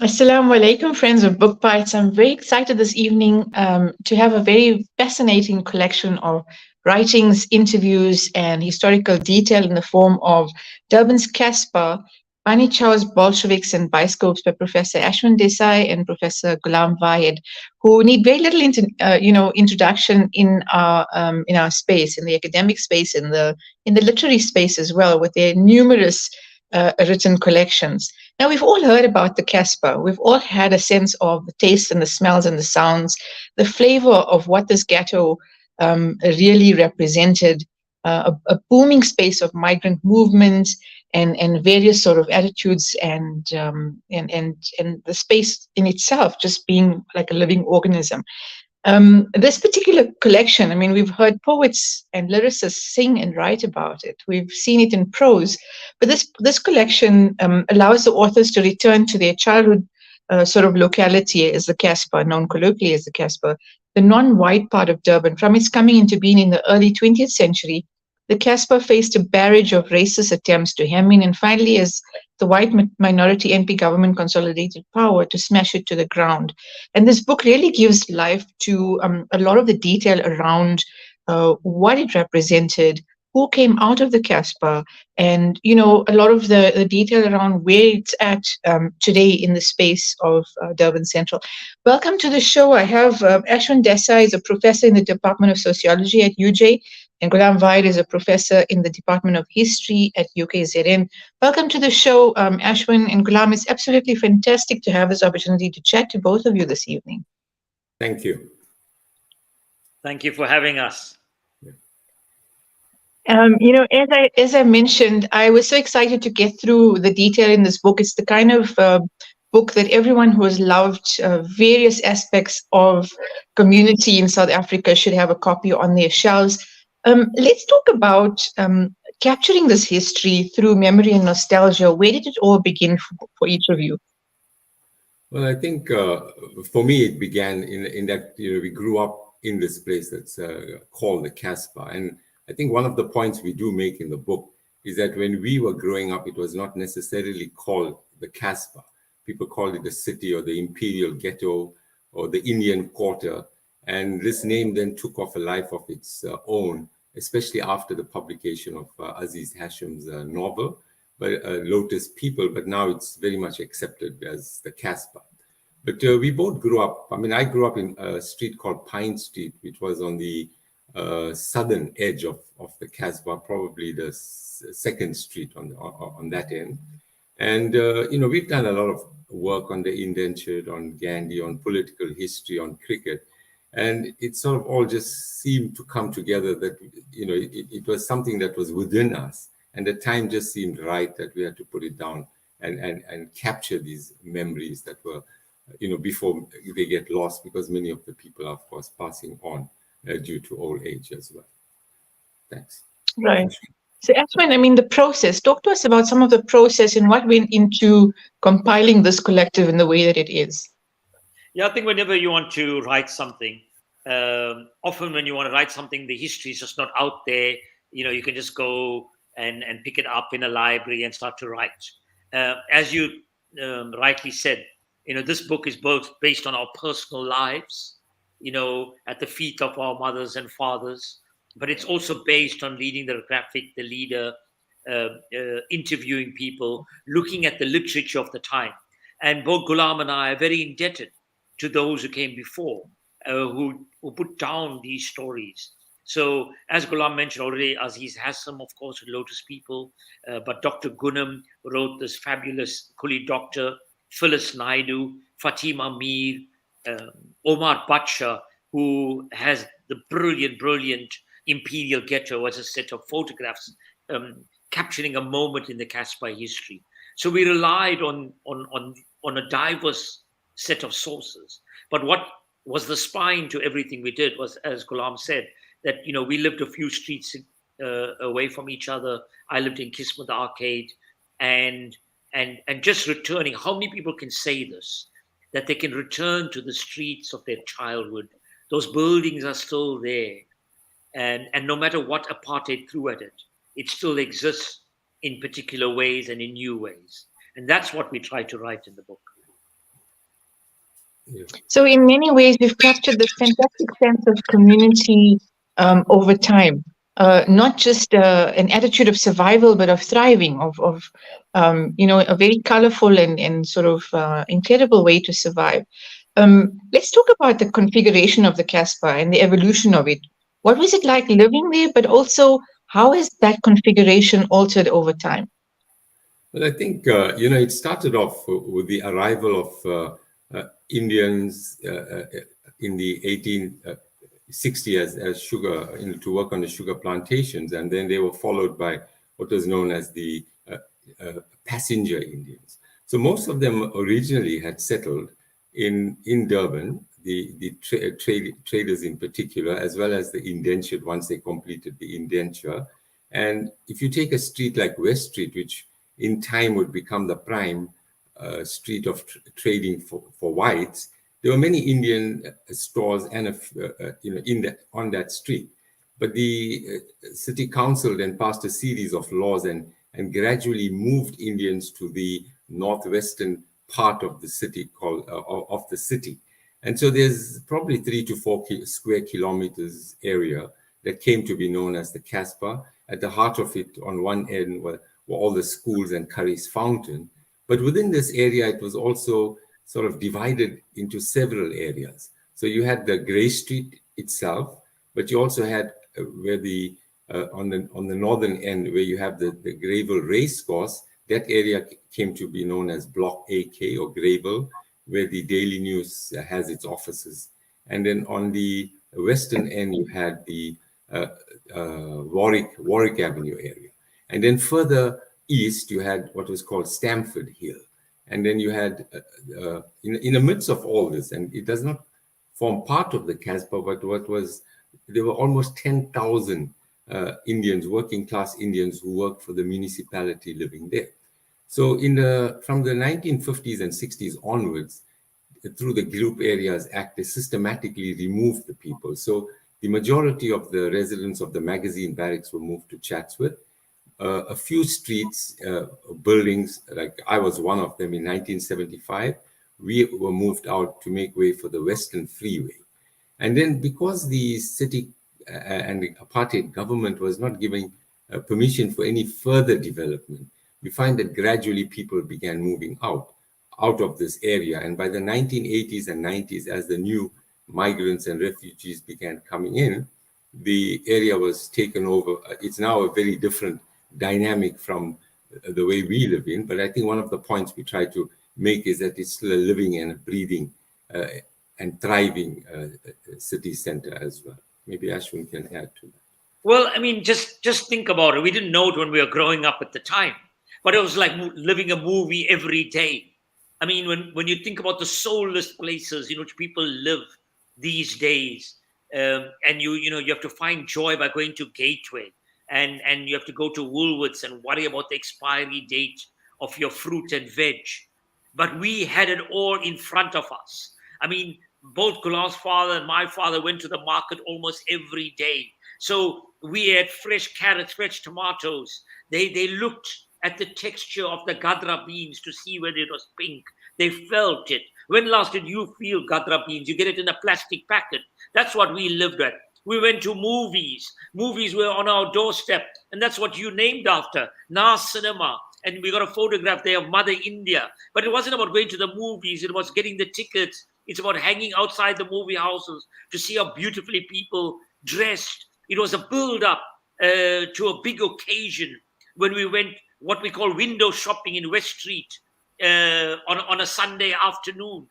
Assalamu alaikum, friends of BookBytes. I'm very excited this evening to have a very fascinating collection of writings, interviews, and historical detail in the form of Durban's Casbah, chows, Bolshelviks, and Bioscopes by Professor Ashwin Desai and Professor Goolam Vahed, who need very little introduction in our space, in the academic space, in the literary space as well, with their numerous written collections. Now, we've all heard about the Casbah. We've all had a sense of the taste and the smells and the sounds, the flavor of what this ghetto really represented, a booming space of migrant movement and various sort of attitudes and the space in itself just being like a living organism. This particular collection, I mean, we've heard poets and lyricists sing and write about it. We've seen it in prose, but this collection allows the authors to return to their childhood sort of locality as the Casbah, known colloquially as the Casbah, the non-white part of Durban. From its coming into being in the early 20th century, the Casbah faced a barrage of racist attempts to hem in, and finally, as the white minority NP government consolidated power, to smash it to the ground. And this book really gives life to a lot of the detail around what it represented, who came out of the Casbah, and a lot of the detail around where it's at today in the space of Durban Central. Welcome to the show. I have Ashwin Desai is a professor in the Department of Sociology at UJ, and Goolam Vahed is a professor in the Department of History at UKZN. Welcome to the show, Ashwin and Goolam. It's absolutely fantastic to have this opportunity to chat to both of you this evening. Thank you. Thank you for having us. As I mentioned, I was so excited to get through the detail in this book. It's the kind of book that everyone who has loved various aspects of community in South Africa should have a copy on their shelves. Let's talk about capturing this history through memory and nostalgia. Where did it all begin for each of you? Well, I think for me, it began in that we grew up in this place that's called the Casbah. And I think one of the points we do make in the book is that when we were growing up, it was not necessarily called the Casbah. People called it the city or the imperial ghetto or the Indian quarter. And this name then took off a life of its own, especially after the publication of Aziz Hashim's novel, Lotus People, but now it's very much accepted as the Casbah. But we both grew up, I grew up in a street called Pine Street, which was on the southern edge of the Casbah, probably the second street on that end. And, we've done a lot of work on the indentured, on Gandhi, on political history, on cricket. And it sort of all just seemed to come together that, it was something that was within us. And the time just seemed right that we had to put it down and capture these memories that were, before they get lost, because many of the people are, of course, passing on due to old age as well. Thanks. Right. So Ashwin, the process. Talk to us about some of the process and what went into compiling this collective in the way that it is. Yeah, I think whenever you want to write something, often when you want to write something, the history is just not out there. You can just go and pick it up in a library and start to write. As you rightly said, this book is both based on our personal lives, at the feet of our mothers and fathers, but it's also based on reading the graphic, the leader, interviewing people, looking at the literature of the time. And both Goolam and I are very indebted to those who came before, who put down these stories. So, as Goolam mentioned already, Aziz Hassim, of course, with Lotus People, but Dr. Gunam wrote this fabulous Kuli Doctor, Phyllis Naidu, Fatima Mir, Omar Bacha, who has the brilliant Imperial Ghetto as a set of photographs, capturing a moment in the Casbah history. So we relied on a diverse set of sources. But what was the spine to everything we did was, as Goolam said, that we lived a few streets away from each other. I lived in Kismet Arcade, and just returning. How many people can say this? That they can return to the streets of their childhood. Those buildings are still there, and no matter what apartheid threw at it, it still exists in particular ways and in new ways. And that's what we try to write in the book. Yeah. So in many ways, we've captured this fantastic sense of community over time. Not just an attitude of survival, but of thriving, of a very colorful and sort of incredible way to survive. Let's talk about the configuration of the Casbah and the evolution of it. What was it like living there, but also how has that configuration altered over time? Well, I think it started off with the arrival of Indians in the 1860 as sugar, to work on the sugar plantations, and then they were followed by what was known as the passenger Indians. So most of them originally had settled in Durban, traders in particular, as well as the indentured once they completed the indenture. And if you take a street like West Street, which in time would become the prime street of trading for whites, there were many Indian stores and on that street. But the city council then passed a series of laws and gradually moved Indians to the northwestern part of the city of the city. And so there's probably 3 to 4 square kilometers area that came to be known as the Casbah. At the heart of it, on one end, were all the schools and Curry's Fountain. But within this area, it was also sort of divided into several areas. So you had the Grey Street itself, but you also had where on the northern end, where you have the Greyville race course. That area came to be known as Block AK or Greyville, where the Daily News has its offices. And then on the western end, you had the Warwick Avenue area. And then further east, you had what was called Stamford Hill. And then you had, in the midst of all this, and it does not form part of the Casbah, but there were almost 10,000 Indians, working class Indians who worked for the municipality living there. So from the 1950s and 60s onwards, through the Group Areas Act, they systematically removed the people. So the majority of the residents of the magazine barracks were moved to Chatsworth. A few streets, buildings, like I was one of them in 1975, we were moved out to make way for the Western Freeway. And then because the city and the apartheid government was not giving permission for any further development, we find that gradually people began moving out of this area. And by the 1980s and 90s, as the new migrants and refugees began coming in, the area was taken over. It's now a very different dynamic from the way we live in. But I think one of the points we try to make is that it's still a living and a breathing and thriving city center as well. Maybe Ashwin can add to that. Well, I mean, just think about it. We didn't know it when we were growing up at the time, but it was like living a movie every day. I mean, when you think about the soulless places in which people live these days, and you have to find joy by going to Gateway, and you have to go to Woolworths and worry about the expiry date of your fruit and veg. But we had it all in front of us. I mean, both Gulam's father and my father went to the market almost every day. So we had fresh carrots, fresh tomatoes. They looked at the texture of the gadra beans to see whether it was pink. They felt it. When last did you feel gadra beans? You get it in a plastic packet. That's what we lived at. We went to movies. Movies were on our doorstep. And that's what you named after, Nas Cinema. And we got a photograph there of Mother India. But it wasn't about going to the movies. It was getting the tickets. It's about hanging outside the movie houses to see how beautifully people dressed. It was a build-up to a big occasion when we went what we call window shopping in West Street on a Sunday afternoon.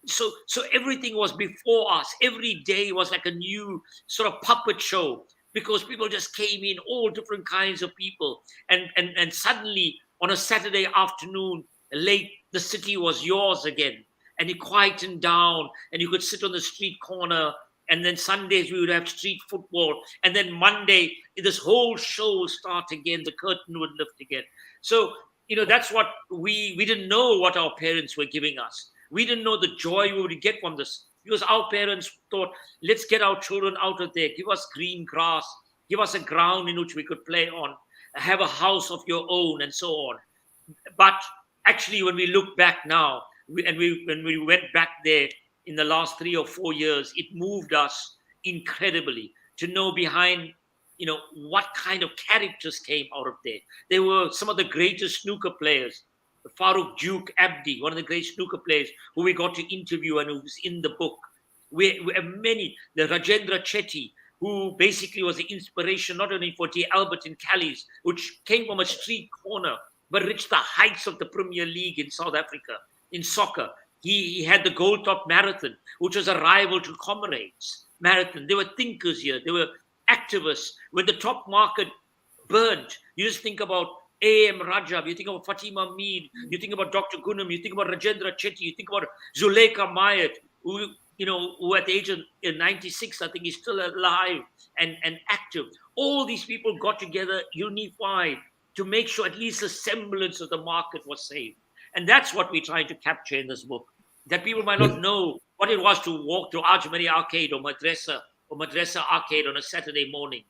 So everything was before us. Every day was like a new sort of puppet show because people just came in, all different kinds of people. And suddenly on a Saturday afternoon, late, the city was yours again. And it quietened down and you could sit on the street corner. And then Sundays we would have street football. And then Monday, this whole show will start again. The curtain would lift again. So, that's what we didn't know what our parents were giving us. We didn't know the joy we would get from this because our parents thought, let's get our children out of there. Give us green grass. Give us a ground in which we could play on. Have a house of your own and so on. But actually, when we look back now, when we went back there, in the last 3 or 4 years, it moved us incredibly to know behind, what kind of characters came out of there. There were some of the greatest snooker players. Farooq Duke Abdi, one of the great snooker players who we got to interview and who's in the book. We have many, the Rajendra Chetty, who basically was the inspiration not only for T. Albert in Callies, which came from a street corner, but reached the heights of the Premier League in South Africa in soccer. He had the Gold Top Marathon, which was a rival to Comrades Marathon. There were thinkers here. There were activists. When the top market burned, you just think about A.M. Rajab, you think about Fatima Mead, you think about Dr. Goolam, you think about Rajendra Chetty, you think about Zuleika Mayat, who at the age of 96, I think is still alive and active. All these people got together, unified, to make sure at least a semblance of the market was saved. And that's what we're trying to capture in this book, that people might not know what it was to walk to Ajmeri Arcade or Madrasa Arcade on a Saturday morning.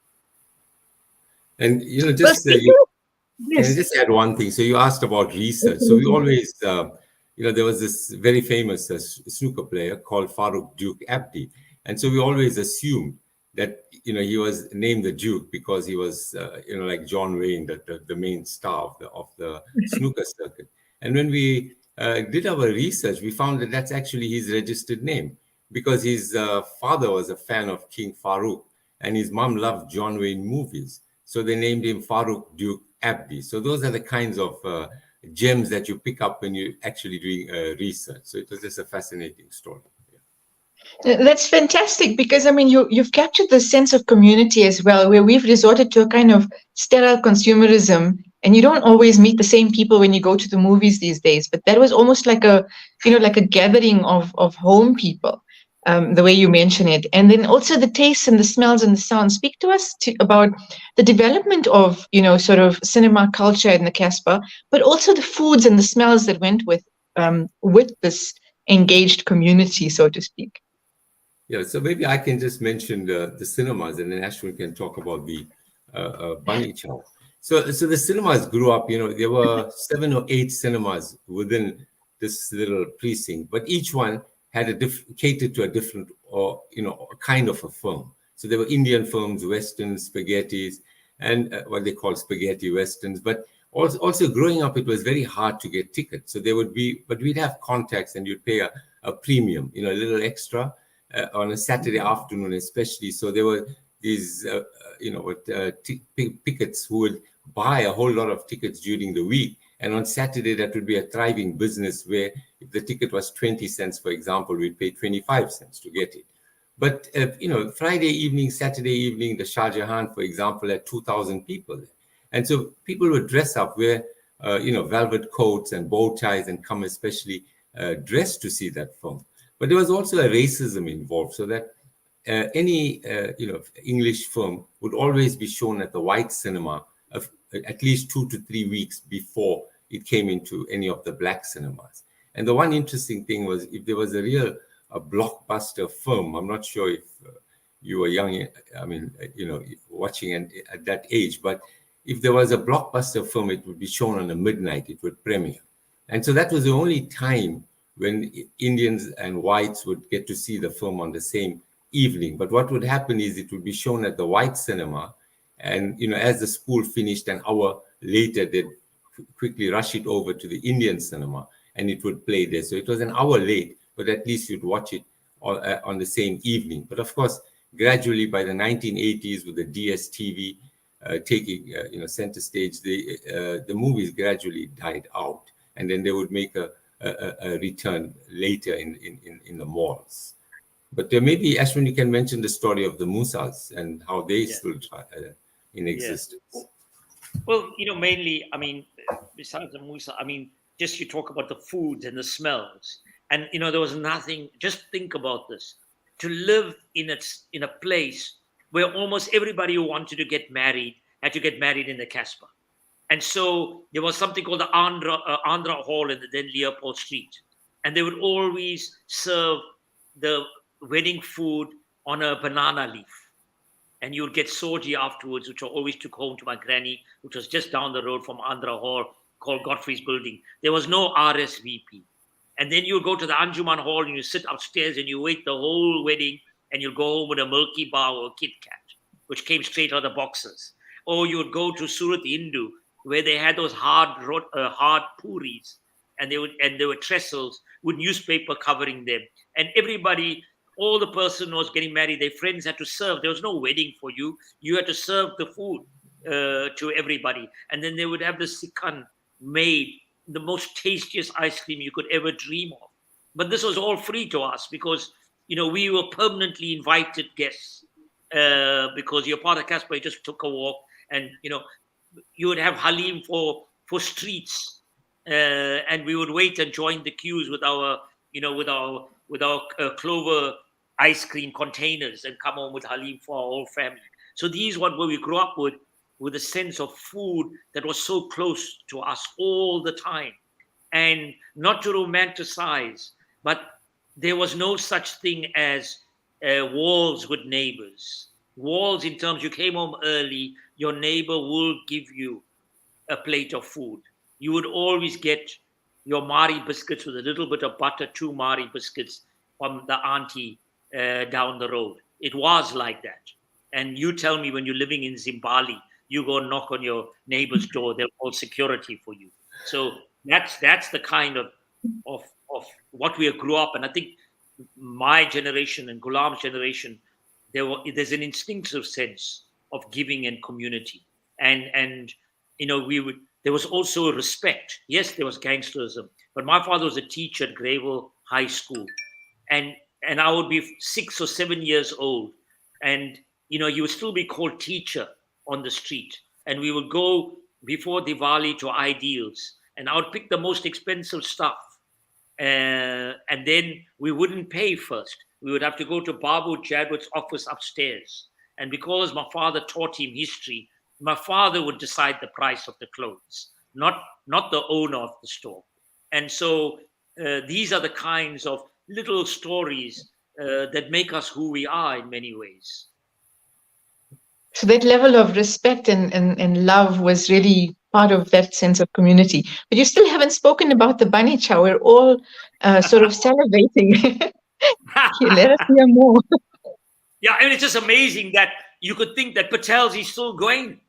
And, just can I just add one thing? So you asked about research. So we always, there was this very famous snooker player called Farooq Duke Abdi. And so we always assumed that, he was named the Duke because he was, like John Wayne, the main star of the snooker circuit. And when we did our research, we found that that's actually his registered name, because his father was a fan of King Farouk and his mom loved John Wayne movies. So they named him Farooq Duke Abdi. So those are the kinds of gems that you pick up when you're actually doing research. So it was just a fascinating story. That's fantastic, because you've captured the sense of community as well, where we've resorted to a kind of sterile consumerism, and you don't always meet the same people when you go to the movies these days. But that was almost like a gathering of home people, the way you mention it. And then also the tastes and the smells and the sounds. Speak to us about the development of sort of cinema culture in the Casbah, but also the foods and the smells that went with this engaged community, so to speak. Yeah, so maybe I can just mention the cinemas, and then Ashwin can talk about the bunny chow. So the cinemas grew up, there were 7 or 8 cinemas within this little precinct, but each one had catered to a different kind of a film. So there were Indian films, Westerns, spaghettis, and what they call spaghetti Westerns. But also growing up, it was very hard to get tickets. So there would be, but we'd have contacts and you'd pay a premium, a little extra. On a Saturday afternoon, especially. So there were these, pickets who would buy a whole lot of tickets during the week. And on Saturday, that would be a thriving business where if the ticket was 20 cents, for example, we'd pay 25 cents to get it. But, Friday evening, Saturday evening, the Shah Jahan, for example, had 2,000 people there. And so people would dress up, wear, velvet coats and bow ties and come especially dressed to see that film. But there was also a racism involved, so that any English film would always be shown at the white cinema of at least 2 to 3 weeks before it came into any of the black cinemas. And the one interesting thing was, if there was a blockbuster film, I'm not sure if you were young, watching at that age, but if there was a blockbuster film, it would be shown on a midnight, it would premiere. And so that was the only time when Indians and whites would get to see the film on the same evening. But what would happen is it would be shown at the white cinema, and as the spool finished an hour later, they'd quickly rush it over to the Indian cinema and it would play there. So it was an hour late, but at least you'd watch it on the same evening. But of course, gradually by the 1980s, with the DSTV taking center stage, the movies gradually died out, and then they would make a return later in the malls. But maybe, Ashwin, you can mention the story of the Musas and how they still in existence. Yeah. Well, mainly, besides the Musa, just you talk about the foods and the smells. And, there was nothing, just think about this, to live in a place where almost everybody who wanted to get married had to get married in the Casbah. And so there was something called the Andhra Hall in the then Leopold Street. And they would always serve the wedding food on a banana leaf. And you would get soji afterwards, which I always took home to my granny, which was just down the road from Andhra Hall, called Godfrey's Building. There was no RSVP. And then you'll go to the Anjuman Hall and you sit upstairs and you wait the whole wedding, and you'll go home with a Milky Bar or a Kit Kat, which came straight out of the boxes. Or you would go to Surat Hindu, where they had those hard puris, and there were trestles with newspaper covering them. And everybody, all the person who was getting married, their friends had to serve. There was no wedding for you. You had to serve the food to everybody. And then they would have the sikan made, the most tastiest ice cream you could ever dream of. But this was all free to us because, we were permanently invited guests, because you're part of Casbah. You just took a walk, and, you would have halim for streets, and we would wait and join the queues with our clover ice cream containers and come home with halim for our whole family. So these what we grew up with a sense of food that was so close to us all the time. And not to romanticize, but there was no such thing as walls with neighbors. Walls in terms, you came home early, your neighbor will give you a plate of food. You would always get your Mari biscuits with a little bit of butter, 2 Mari biscuits from the auntie down the road. It was like that. And you tell me, when you're living in Zimbabwe, you go knock on your neighbor's door, they'll call security for you. So that's the kind of what we grew up. And I think my generation and Goolam's generation, there's an instinctive sense of giving and community. And there was also respect. Yes, there was gangsterism, but my father was a teacher at Greyville High School, and I would be 6 or 7 years old, and you would still be called teacher on the street, and we would go before Diwali to Ideals, and I would pick the most expensive stuff, and then we wouldn't pay first. We would have to go to Babu Jadwat's office upstairs, and because my father taught him history, my father would decide the price of the clothes, not the owner of the store. And so these are the kinds of little stories that make us who we are in many ways. So that level of respect and love was really part of that sense of community. But you still haven't spoken about the bunny chow. We're all sort of salivating. Let us hear more. Yeah, I mean, it's just amazing that you could think that Patel's is still going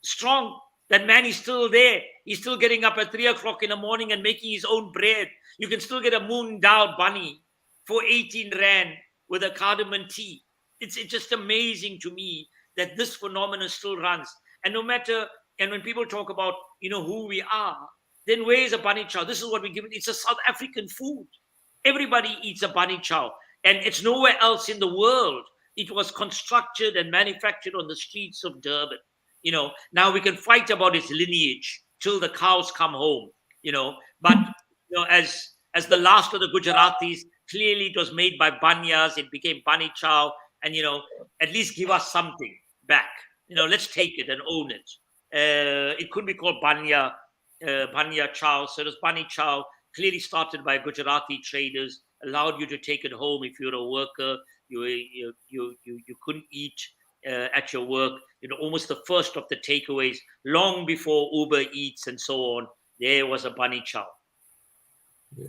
strong. That man is still there. He's still getting up at 3 o'clock in the morning and making his own bread. You can still get a moon dal bunny for 18 rand with a cardamom tea. It's just amazing to me that this phenomenon still runs. And when people talk about, who we are, then where is a bunny chow? This is what we give it. It's a South African food. Everybody eats a bunny chow. And it's nowhere else in the world. It was constructed and manufactured on the streets of Durban. Now we can fight about its lineage till the cows come home, but, as the last of the Gujaratis, clearly it was made by Banyas, it became bunny chow, and, at least give us something back. Let's take it and own it. It could be called Banya chow. So it was bunny chow, clearly started by Gujarati traders, allowed you to take it home if you're a worker. You couldn't eat at your work. Almost the first of the takeaways, long before Uber Eats and so on, there was a bunny chow. Yeah.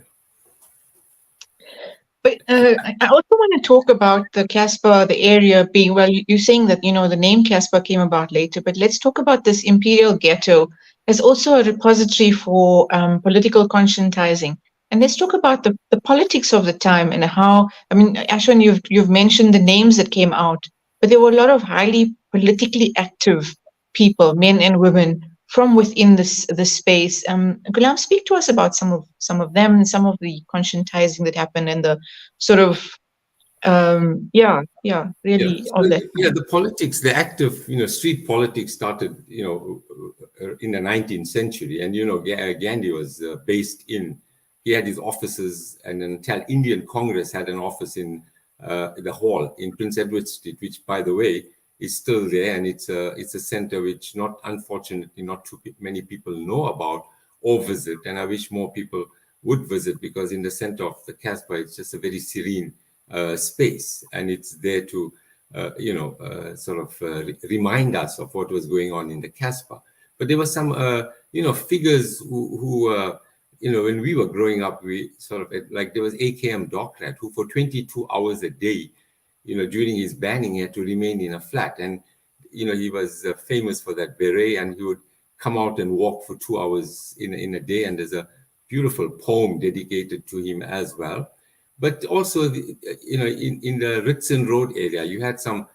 But I also want to talk about the Casbah, the area being, well, you're saying that, the name Casbah came about later, but let's talk about this imperial ghetto as also a repository for political conscientizing. And let's talk about the politics of the time and how, Ashwin, you've mentioned the names that came out, but there were a lot of highly politically active people, men and women, from within this space. Goolam, speak to us about some of them and some of the conscientizing that happened and the sort of really all that. Yeah, the politics, the active, street politics started, in the 19th century, and Gandhi was based in. He had his offices, and then Indian Congress had an office in the hall in Prince Edward Street, which, by the way, is still there, and it's a center which, unfortunately, not too many people know about or visit, and I wish more people would visit, because in the center of the Casbah, it's just a very serene space, and it's there to remind us of what was going on in the Casbah. But there were some figures who when we were growing up, we sort of, like, there was AKM Dockrat, who for 22 hours a day, during his banning, he had to remain in a flat. And, he was famous for that beret, and he would come out and walk for 2 hours in a day. And there's a beautiful poem dedicated to him as well. But also, in the Ritson Road area, you had some,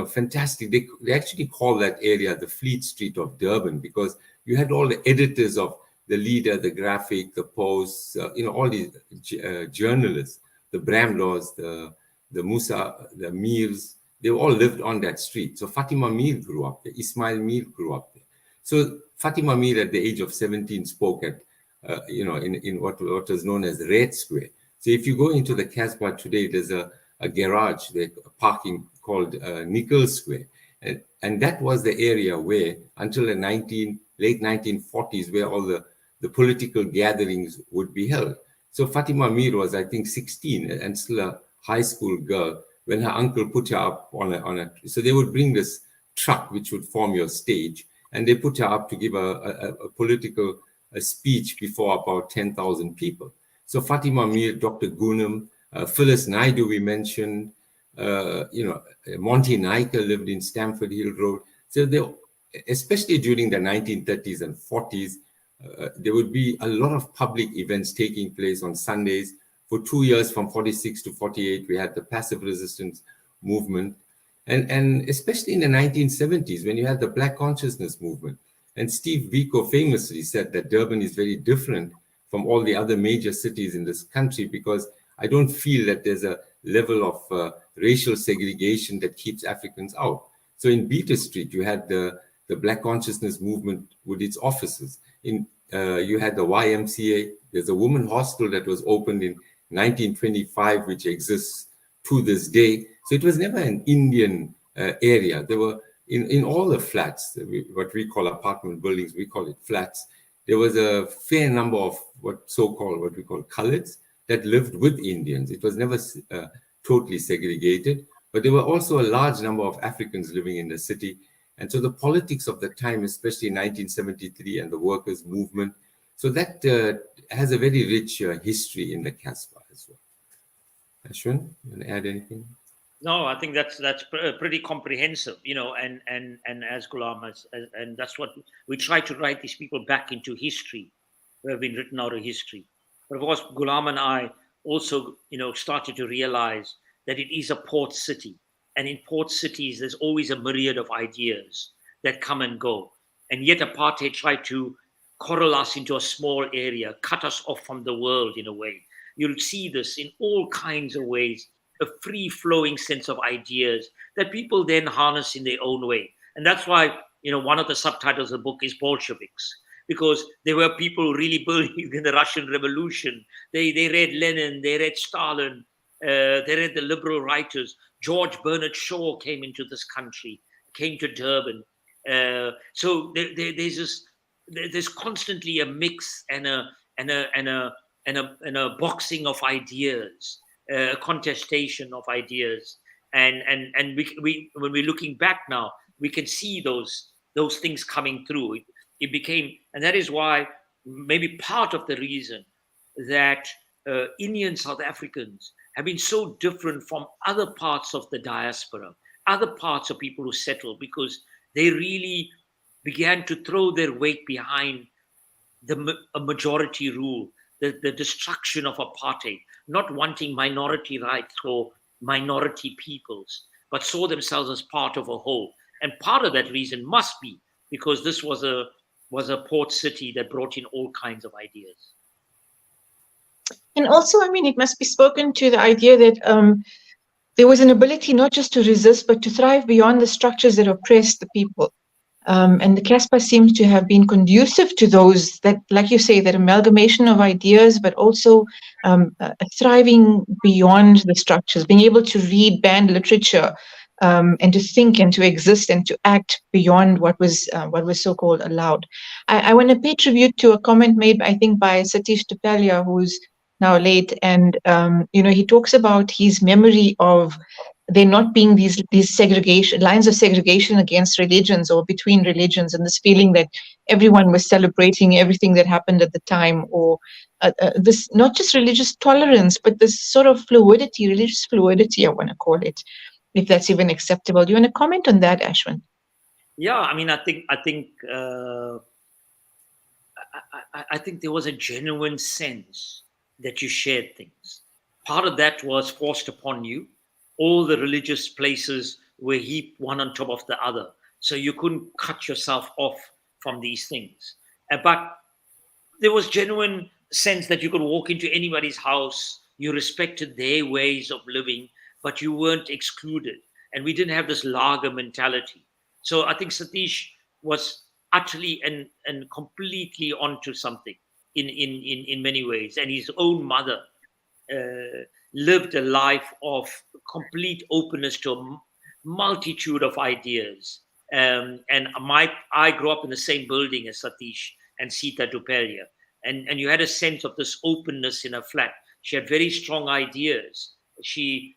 fantastic, they actually call that area the Fleet Street of Durban, because you had all the editors of the Leader, the Graphic, the Post, all these journalists, the Bramlaws, the Musa, the Meals, they all lived on that street. So Fatima Mir grew up there, Ismail Mir grew up there. So Fatima Mir, at the age of 17, spoke at, in what is known as Red Square. So if you go into the Casbah today, there's a garage, a parking called Nickel Square. And that was the area where, until the late 1940s, where all the political gatherings would be held. So Fatima Mir was, I think, 16 and still a high school girl when her uncle put her up on a. So they would bring this truck, which would form your stage, and they put her up to give a political speech before about 10,000 people. So Fatima Mir, Dr. Goolam, Phyllis Naidu, we mentioned, Monty Naika lived in Stamford Hill Road. So they, especially during the 1930s and 40s, there would be a lot of public events taking place on Sundays. For 2 years, from 46 to 48, we had the passive resistance movement. And especially in the 1970s, when you had the Black Consciousness movement. And Steve Biko famously said that Durban is very different from all the other major cities in this country, because I don't feel that there's a level of racial segregation that keeps Africans out. So in Beater Street, you had the Black Consciousness movement with its offices. You had the YMCA. There's a woman hostel that was opened in 1925, which exists to this day. So it was never an Indian area. There were, in all the flats, what we call apartment buildings, we call it flats, there was a fair number of what we call coloreds that lived with Indians. It was never totally segregated, but there were also a large number of Africans living in the city. And so the politics of the time, especially in 1973 and the workers' movement, so that has a very rich history in the Casbah as well. Ashwin, you want to add anything? No, I think that's pretty comprehensive, and as Goolam has, and that's what we try to write these people back into history, who have been written out of history. But of course, Goolam and I also, started to realize that it is a port city, and in port cities, there's always a myriad of ideas that come and go, and yet apartheid tried to corral us into a small area, cut us off from the world in a way. You'll see this in all kinds of ways. A free-flowing sense of ideas that people then harness in their own way. And that's why, one of the subtitles of the book is Bolshelviks, because there were people who really believed in the Russian Revolution. They read Lenin, they read Stalin, they read the liberal writers. George Bernard Shaw came into this country, came to Durban. So there's constantly a mix and a boxing of ideas. A contestation of ideas, and we when we're looking back now, we can see those things coming through. It became, and that is why maybe part of the reason that Indian South Africans have been so different from other parts of the diaspora, other parts of people who settled, because they really began to throw their weight behind a majority rule, the destruction of apartheid, not wanting minority rights or minority peoples, but saw themselves as part of a whole. And part of that reason must be because this was a port city that brought in all kinds of ideas. And also, it must be spoken to the idea that there was an ability not just to resist, but to thrive beyond the structures that oppressed the people. And the Casbah seems to have been conducive to those that, like you say, that amalgamation of ideas, but also thriving beyond the structures, being able to read banned literature and to think and to exist and to act beyond what was so-called allowed. I want to pay tribute to a comment made, I think, by Satish Tupalia, who's now late, and he talks about his memory of there not being these segregation lines of segregation against religions or between religions, and this feeling that everyone was celebrating everything that happened at the time, or this not just religious tolerance, but this sort of fluidity, religious fluidity, I want to call it, if that's even acceptable. Do you want to comment on that, Ashwin? Yeah, I mean, I think there was a genuine sense that you shared things. Part of that was forced upon you. All the religious places were heaped one on top of the other, so you couldn't cut yourself off from these things. But there was genuine sense that you could walk into anybody's house, you respected their ways of living, but you weren't excluded. And we didn't have this lager mentality. So I think Satish was utterly and completely onto something in many ways. And his own mother lived a life of complete openness to a multitude of ideas. And I grew up in the same building as Satish and Sita Dupelia. And you had a sense of this openness in her flat. She had very strong ideas. She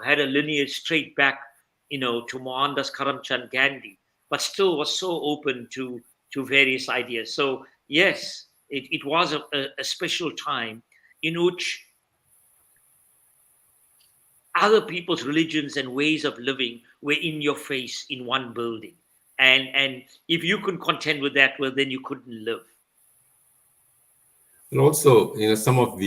had a lineage straight back, to Mohandas Karamchand Gandhi, but still was so open to various ideas. So yes, it was a special time in which other people's religions and ways of living were in your face in one building. And if you couldn't contend with that, well, then you couldn't live. And also, some of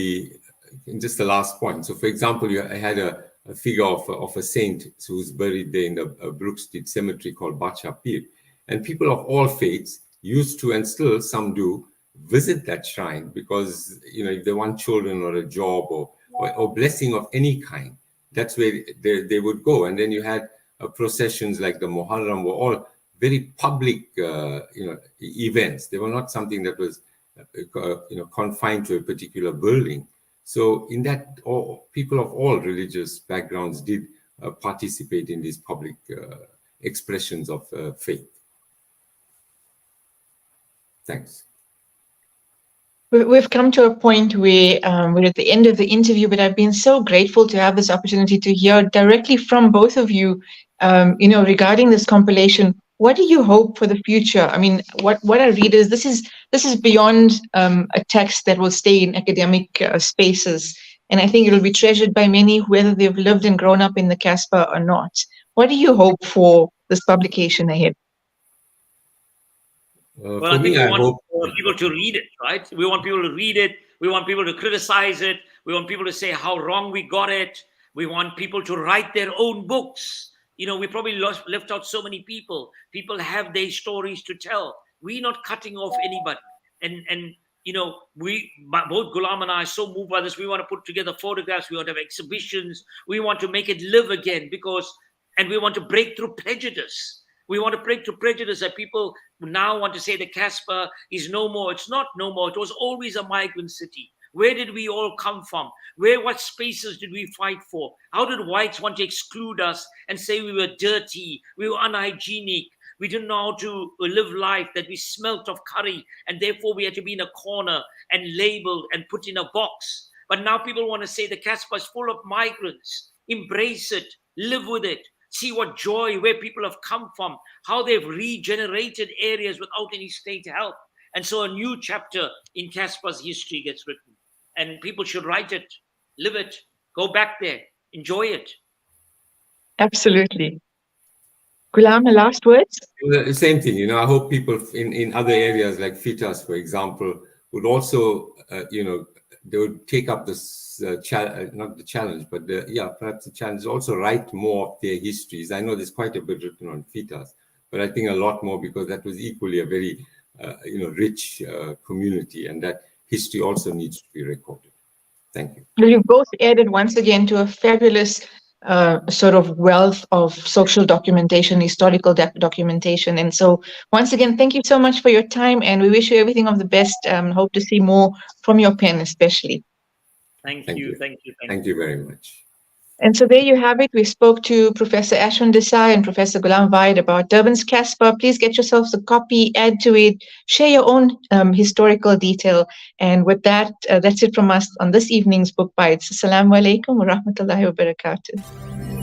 just the last point. So, for example, I had a figure of a saint who's buried there in the Brook Street Cemetery called Bacha Pir. And people of all faiths used to, and still some do, visit that shrine because, if they want children or a job or blessing of any kind, that's where they would go. And then you had processions like the Muharram were all very public, events. They were not something that was, confined to a particular building. So in that, people of all religious backgrounds did participate in these public expressions of faith. Thanks. We've come to a point where we're at the end of the interview, but I've been so grateful to have this opportunity to hear directly from both of you, regarding this compilation. What do you hope for the future? I mean, what are readers? This is beyond a text that will stay in academic spaces, and I think it will be treasured by many, whether they've lived and grown up in the Casbah or not. What do you hope for this publication ahead? Well, I think we want people to read it, right? We want people to read it. We want people to criticize it. We want people to say how wrong we got it. We want people to write their own books. We probably left out so many people. People have their stories to tell. We're not cutting off anybody. And we, both Goolam and I, are so moved by this. We want to put together photographs. We want to have exhibitions. We want to make it live again and we want to break through prejudice. We want to break through prejudice that people now want to say the Casbah is no more. It's not no more. It was always a migrant city. Where did we all come from? What spaces did we fight for? How did whites want to exclude us and say we were dirty, we were unhygienic, we didn't know how to live life, that we smelt of curry, and therefore we had to be in a corner and labeled and put in a box. But now people want to say the Casbah is full of migrants. Embrace it, live with it. See what joy, where people have come from, how they've regenerated areas without any state help. And so a new chapter in Casbah's history gets written. And people should write it, live it, go back there, enjoy it. Absolutely. Goolam, last words? The same thing, I hope people in other areas like FITAS, for example, would also, they would take up this, not the challenge, but perhaps the challenge, also write more of their histories. I know there's quite a bit written on FITAS, but I think a lot more because that was equally a very, rich community, and that history also needs to be recorded. Thank you. Well, you both added once again to a fabulous sort of wealth of social documentation, historical documentation. And so once again, thank you so much for your time, and we wish you everything of the best. Hope to see more from your pen, especially. Thank you very much. And so there you have it. We spoke to Professor Ashwin Desai and Professor Goolam Vahed about Durban's Casbah. Please get yourselves a copy, add to it, share your own historical detail. And with that, that's it from us on this evening's Book Bites. Assalamu alaikum wa rahmatullahi wa barakatuh.